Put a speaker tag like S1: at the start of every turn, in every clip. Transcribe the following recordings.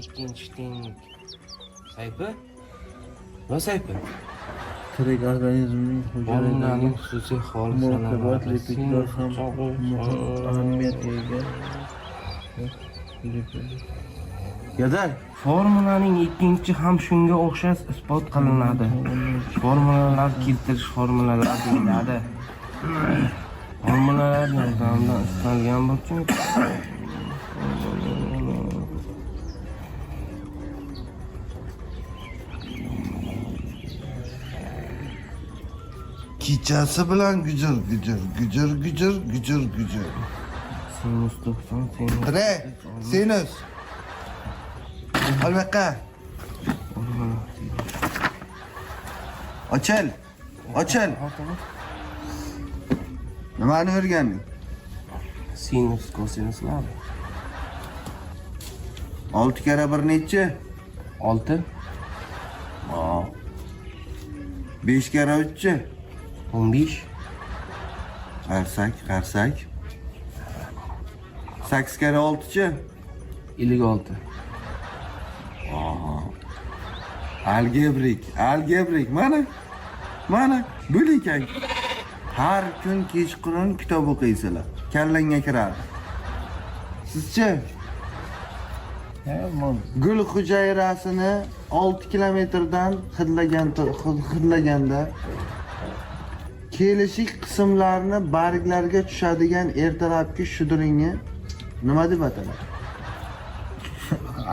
S1: ikkinchi tenglik saypi nima saypi?
S2: Tirik organizmning
S1: Hormonlarning
S2: hujayralariga
S1: xususiy
S2: murokkabat
S1: xolisalari
S2: lipidlar ham muhim ahamiyatga ega.
S1: Gadar, formulaning ikkinchi ham shunga o'xshash isbot qilinadi. Formulalar keltirish formulalari deyiladi. Formulalar yordamida istalgan bo'lsin.
S3: Kechasi bilan gujur.
S1: Sinus 90 sinus.
S3: Qare, sinus. Albaqa. Ochil. Nimani o'rganding?
S1: Sinus kosinuslar.
S3: 6 kara 1 necha?
S1: 6
S3: 5 kara 3
S1: 15
S3: qarsak. 8 kara 6
S1: 56
S3: algebrik mana bo'lekan. Har kun kechqurun kitob o'qiysizlar. Kallangga kiradi. Sizchi? Gul hujayrasini 6 kilometrdan hidlaganda kelishik qismlarni barglarga tushadigan ertalabki shudringni nima deb ataladi?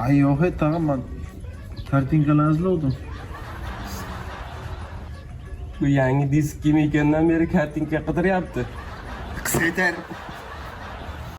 S2: Ay yo'q, tag'in men kartinkalarni izlovdim.
S1: Bu yangi disk kim ekandan beri kartinka qidiryapti.
S3: Qisqaytir.